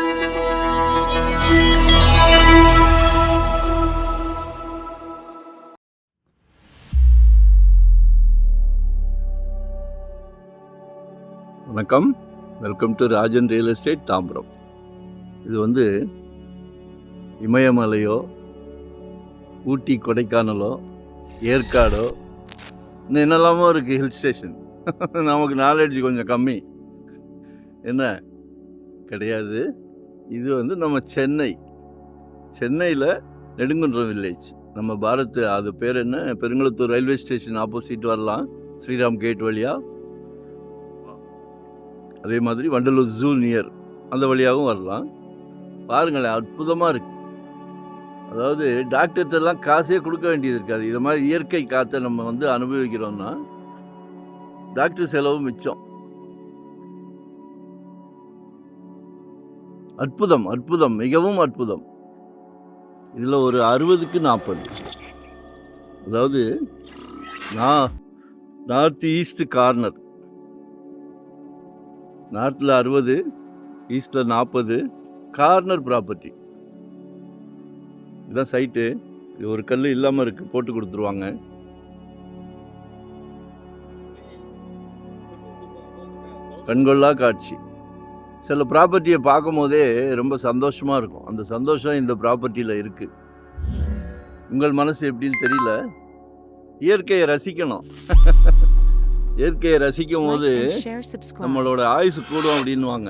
வணக்கம், welcome to Rajan real estate Tambaram. இது இமயமலையோ, ஊட்டி கொடைக்கானலோ, ஏற்காடோ, இன்னும் என்னெல்லாமோ இருக்குது ஹில் ஸ்டேஷன். நமக்கு நாலேஜ் கொஞ்சம் கம்மி, என்ன கிடையாது. இது நம்ம சென்னையில் நெடுங்குன்றம் வில்லேஜ். நம்ம பாரத், அது பேர் என்ன, பெருங்குளத்தூர் ரயில்வே ஸ்டேஷன் ஆப்போசிட் வரலாம், ஸ்ரீராம் கேட் வழியாக. அதே மாதிரி வண்டலூர் ஜூ நியர், அந்த வழியாகவும் வரலாம். பாருங்களேன், அற்புதமாக இருக்குது. அதாவது டாக்டர்கிட்டலாம் காசே கொடுக்க வேண்டியது இருக்காது. இது மாதிரி இயற்கை காற்றை நம்ம அனுபவிக்கிறோம்னா டாக்டர் செலவு மிச்சம். அற்புதம், அற்புதம், மிகவும் அற்புதம். இதில் ஒரு 60க்கு 40, அதாவது நார்த் ஈஸ்ட் கார்னர், நார்த்தில் 60, ஈஸ்டில் 40, கார்னர் ப்ராப்பர்ட்டி. இதுதான் சைட்டு. ஒரு கல் இல்லாமல் இருக்குது, போட்டு கொடுத்துருவாங்க. கண்கொள்ளா காட்சி. சில ப்ராப்பர்ட்டியை பார்க்கும் போதே ரொம்ப சந்தோஷமாக இருக்கும். அந்த சந்தோஷம் இந்த ப்ராப்பர்ட்டியில் இருக்குது. உங்கள் மனசு எப்படின்னு தெரியல. இயற்கையை ரசிக்கணும். இயற்கையை ரசிக்கும் போது நம்மளோட ஆயுசு கூடும் அப்படின்வாங்க.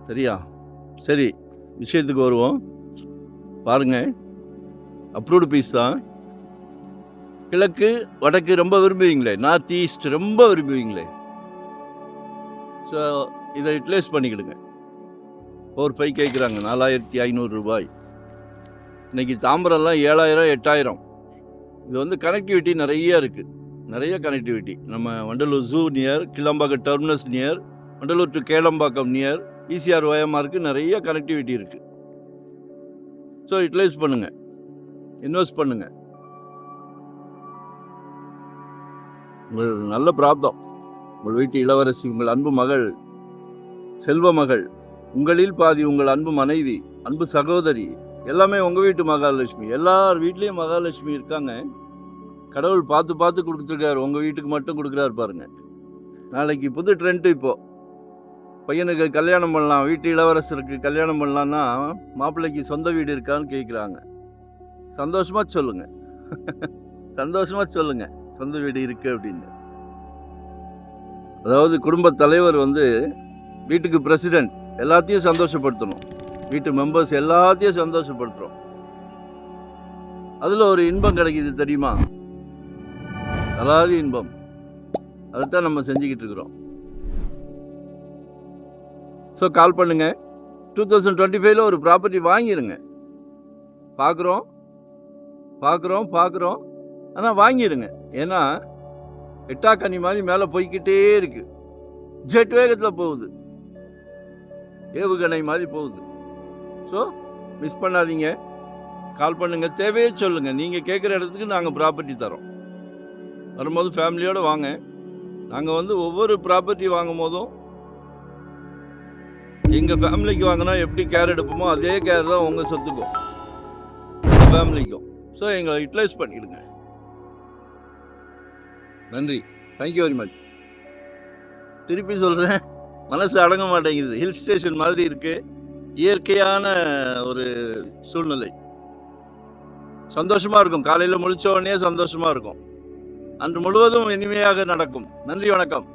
சரியா? சரி, விஷயத்துக்கு வருவோம். பாருங்க, அப்ரூவ்டு பீஸ் தான். கிழக்கு வடக்கு ரொம்ப விரும்புவீங்களே, நார்த் ஈஸ்ட் ரொம்ப விரும்புவீங்களே. ஸோ இதை யூட்டிலைஸ் பண்ணிக்கிடுங்க. 4-5 கேட்குறாங்க, 4500 ரூபாய். இன்னைக்கு தாம்பரம்லாம் 7000, 8000. இது கனெக்டிவிட்டி நிறைய இருக்குது, நிறைய கனெக்டிவிட்டி. நம்ம Vandalur zoo near, Kilambakkam terminus near, Vandalur to Kelambakkam near, ECR ஓஎம்ஆருக்கு நிறைய கனெக்டிவிட்டி இருக்குது. ஸோ யூட்டிலைஸ் பண்ணுங்கள், இன்வெஸ்ட் பண்ணுங்கள். உங்கள் நல்ல பிராப்தம். உங்கள் வீட்டு இளவரசி, உங்கள் அன்பு மகள், செல்வ மகள், உங்களில் பாதி உங்கள் அன்பு மனைவி, அன்பு சகோதரி, எல்லாமே உங்கள் வீட்டு மகாலட்சுமி. எல்லார் வீட்லேயும் மகாலட்சுமி இருக்காங்க. கடவுள் பார்த்து பார்த்து கொடுத்துருக்காரு, உங்கள் வீட்டுக்கு மட்டும் கொடுக்குறாரு பாருங்க. நாளைக்கு புது ட்ரெண்டு. இப்போது பையனுக்கு கல்யாணம் பண்ணலாம், வீட்டு இளவரசருக்கு கல்யாணம் பண்ணலான்னா மாப்பிள்ளைக்கு சொந்த வீடு இருக்கான்னு கேட்குறாங்க. சந்தோஷமாக சொல்லுங்கள், சந்தோஷமாக சொல்லுங்கள் சொந்த வீடு இருக்குது அப்படின்னு. அதாவது குடும்ப தலைவர் வீட்டுக்கு பிரசிடென்ட், எல்லாத்தையும் சந்தோஷப்படுத்தணும். வீட்டு மெம்பர்ஸ் எல்லாத்தையும் சந்தோஷப்படுத்துகிறோம். அதில் ஒரு இன்பம் கிடைக்கிது தெரியுமா? அதாவது இன்பம். அதைத்தான் நம்ம செஞ்சுக்கிட்டு இருக்கிறோம். ஸோ கால் பண்ணுங்க. 2025 ஒரு ப்ராப்பர்ட்டி வாங்கிடுங்க. பார்க்குறோம் ஆனால் வாங்கிடுங்க. ஏன்னா எட்டாக்கனி மாதிரி மேலே போய்கிட்டே இருக்கு, ஜெட் வேகத்தில் போகுது, ஏவுகணை மாதிரி போகுது. ஸோ மிஸ் பண்ணாதீங்க, கால் பண்ணுங்க, தேவையே சொல்லுங்கள். நீங்கள் கேட்குற இடத்துக்கு நாங்கள் ப்ராப்பர்ட்டி தரோம். வரும்போது ஃபேமிலியோடு வாங்க. நாங்கள் ஒவ்வொரு ப்ராப்பர்ட்டி வாங்கும் போதும் எங்கள் ஃபேமிலிக்கு வாங்கினா எப்படி கேர் எடுப்போமோ அதே கேர் தான் உங்கள் சொத்துக்கும், உங்கள் ஃபேமிலிக்கும். ஸோ எங்களை யூட்டிலைஸ் பண்ணிடுங்க. நன்றி, தேங்க்யூ வெரி மச். திருப்பி சொல்கிறேன், மனசு அடங்க மாட்டேங்குது. ஹில் ஸ்டேஷன் மாதிரி இருக்குது, இயற்கையான ஒரு சூழ்நிலை. சந்தோஷமாக இருக்கும். காலையில் முழிச்ச உடனே சந்தோஷமாக இருக்கும். அன்று முழுவதும் இனிமையாக நடக்கும். நன்றி, வணக்கம்.